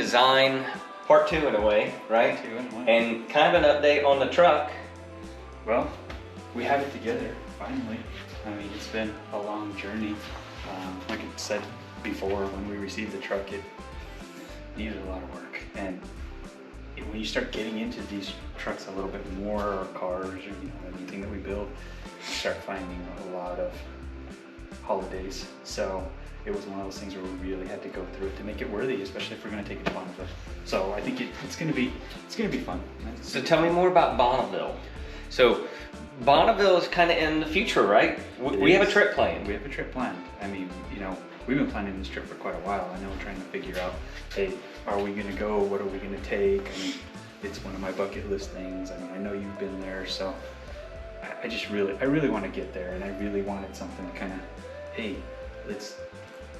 design part 2 in a way, right? Part 2 in a way. And kind of an update on the truck. Well, we have it together, finally. I mean, it's been a long journey. Like I said before, when we received the truck, it needed a lot of work. And when you start getting into these trucks a little bit more, or cars, or anything that we build, you start finding a lot of holidays. So it was one of those things where we really had to go through it to make it worthy, especially if we're going to take it to Bonneville. So I think it's going to be fun. So tell me more about Bonneville. So Bonneville is kind of in the future, right? We have a trip planned. We have a trip planned. I mean, we've been planning this trip for quite a while. I know we're trying to figure out, hey, are we going to go? What are we going to take? I mean, it's one of my bucket list things. I mean, I know you've been there, so I really want to get there, and I really wanted something to kind of, hey, let's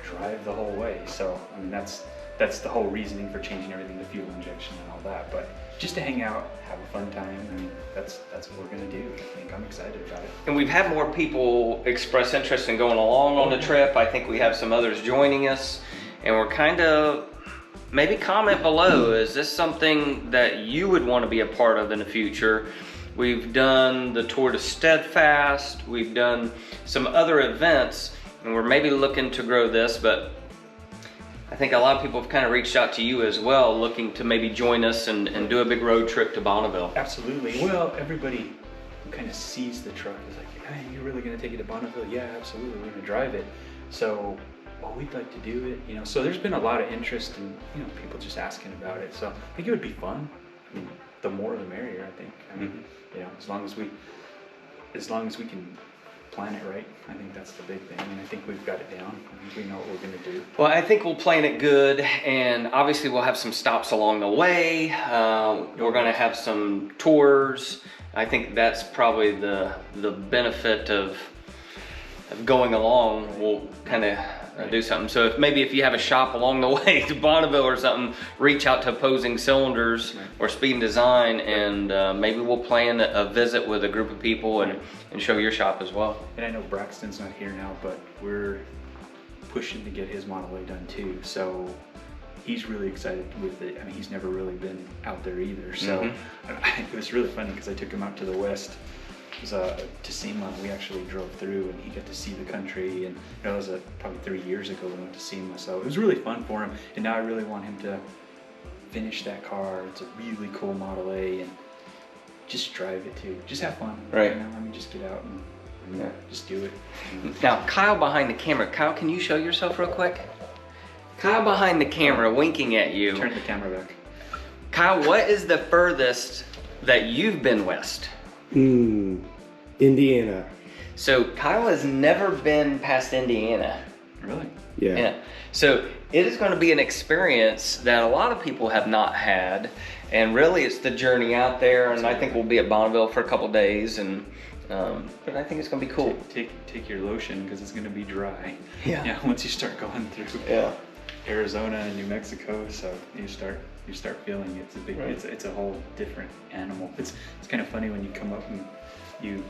drive the whole way. So I mean, that's the whole reasoning for changing everything to fuel injection and all that. But just to hang out, have a fun time, I mean, that's what we're gonna do. I think I'm excited about it. And we've had more people express interest in going along on the trip. I think we have some others joining us, and we're kind of, maybe comment below, is this something that you would want to be a part of in the future? We've done the Tour de Steadfast, we've done some other events, and we're maybe looking to grow this, but I think a lot of people have kind of reached out to you as well, looking to maybe join us and do a big road trip to Bonneville. Absolutely. Well, everybody who kind of sees the truck is like, hey, you're really going to take it to Bonneville? Yeah, absolutely. We're going to drive it. So, well, we'd like to do it. So there's been a lot of interest in, people just asking about it. So I think it would be fun. I mean, the more the merrier, I think. I mean, as long as we can plan it right, I think that's the big thing, and I think we've got it down. I think we know what we're going to do. Well, I think we'll plan it good, and obviously we'll have some stops along the way. We're going to have some tours. I think that's probably the benefit of going along. We'll kind of do something. So if you have a shop along the way to Bonneville or something, reach out to Opposing Cylinders or Speed and Design, and maybe we'll plan a visit with a group of people and show your shop as well. And I know Braxton's not here now, but we're pushing to get his Model A done too. So he's really excited with it. I mean, he's never really been out there either. So it was really funny because I took him out to the west. It was to SEMA. We actually drove through, and he got to see the country. And it was probably 3 years ago we went to SEMA. So it was really fun for him. And now I really want him to finish that car. It's a really cool Model A, and just drive it too. Just have fun. Right. I mean, just get out and just do it. Now, Kyle behind the camera. Kyle, can you show yourself real quick? Kyle behind the camera, winking at you. Turn the camera back. Kyle, what is the furthest that you've been west? Indiana. So Kyle has never been past Indiana. Really? Yeah. So it is going to be an experience that a lot of people have not had, and really it's the journey out there. And I think we'll be at Bonneville for a couple days, and but I think it's going to be cool. Take your lotion, because it's going to be dry. Yeah. Once you start going through Arizona and New Mexico, so you start feeling it's a big, it's a whole different animal. It's kind of funny when you come up and you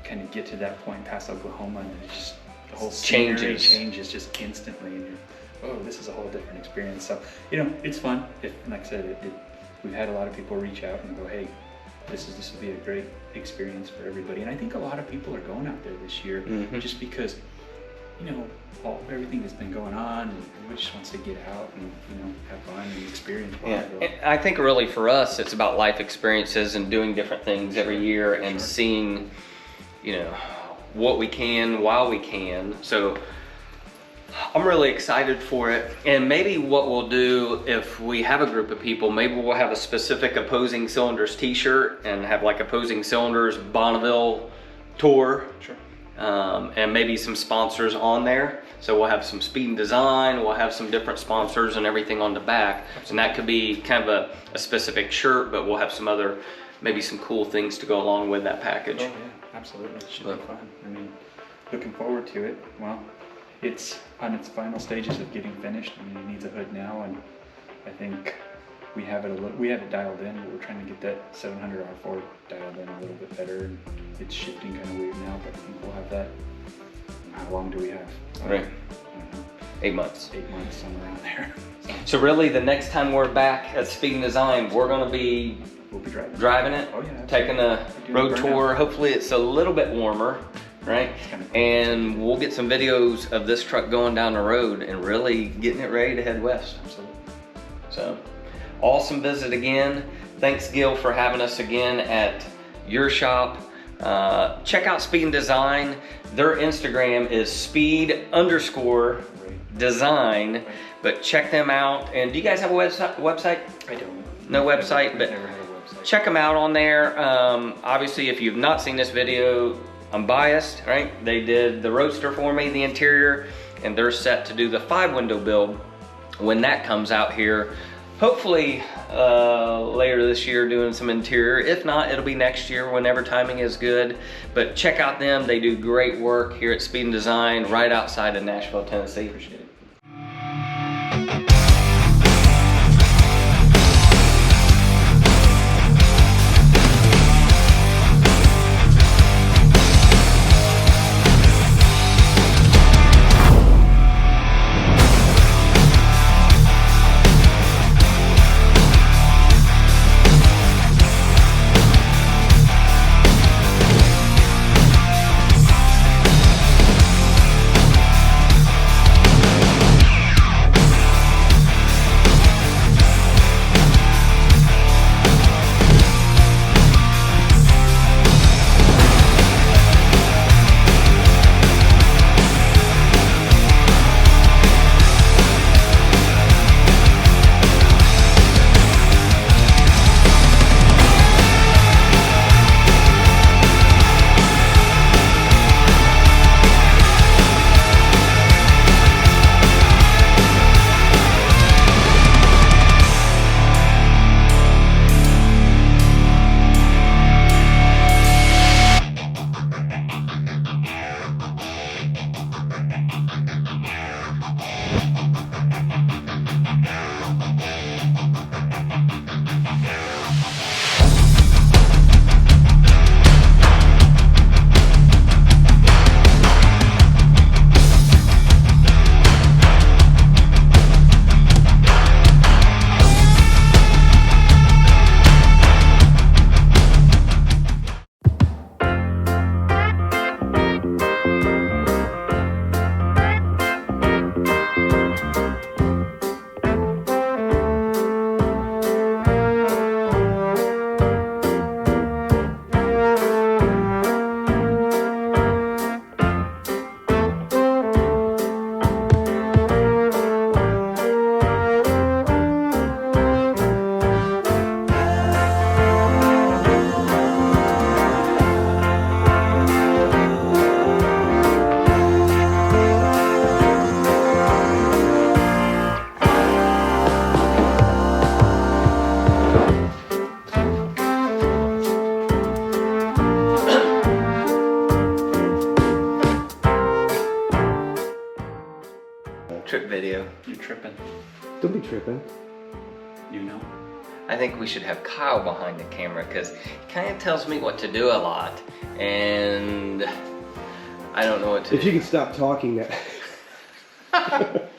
kind of get to that point past Oklahoma, and it's just the whole scenery changes just instantly, and you're, oh, this is a whole different experience. So it's fun. Like I said, we've had a lot of people reach out and go, hey, this will be a great experience for everybody. And I think a lot of people are going out there this year just because everything that's been going on, and everybody just wants to get out and have fun and experience. And I think really for us, it's about life experiences and doing different things every year and seeing, what we can while we can. So I'm really excited for it. And maybe what we'll do, if we have a group of people, maybe we'll have a specific Opposing Cylinders t-shirt and have like Opposing Cylinders Bonneville tour. Sure. And maybe some sponsors on there. So we'll have some Speed and Design, we'll have some different sponsors and everything on the back. Absolutely. And that could be kind of a specific shirt, but we'll have some other, maybe some cool things to go along with that package. Oh yeah, absolutely. It should be fun. I mean, looking forward to it. Well, it's on its final stages of getting finished. I mean, it needs a hood now, and I think we have it dialed in, but we're trying to get that 700 R4 dialed in a little bit better, and it's shifting kind of weird now, but I think we'll have that. How long do we have? Right. 8 months. 8 months, somewhere around there. So really, the next time we're back at Speed and Design, we're gonna be We'll be driving it, Oh yeah. taking a road tour. Hopefully it's a little bit warmer, right? And we'll get some videos of this truck going down the road and really getting it ready to head west. Absolutely. So, awesome visit again. Thanks, Gil, for having us again at your shop. Check out Speed and Design. Their Instagram is speed_design, but check them out. And do you guys have a website? I don't. No website, but never had a website. check them out on there. Obviously, if you've not seen this video, I'm biased, right? They did the Roadster for me, the interior, and they're set to do the 5-window build when that comes out here. Hopefully later this year doing some interior. If not, it'll be next year whenever timing is good. But check out them. They do great work here at Speed and Design right outside of Nashville, Tennessee. Appreciate it. Trip video. You're tripping. Don't be tripping. You know? I think we should have Kyle behind the camera because he kind of tells me what to do a lot, and I don't know what to do. If you could stop talking that.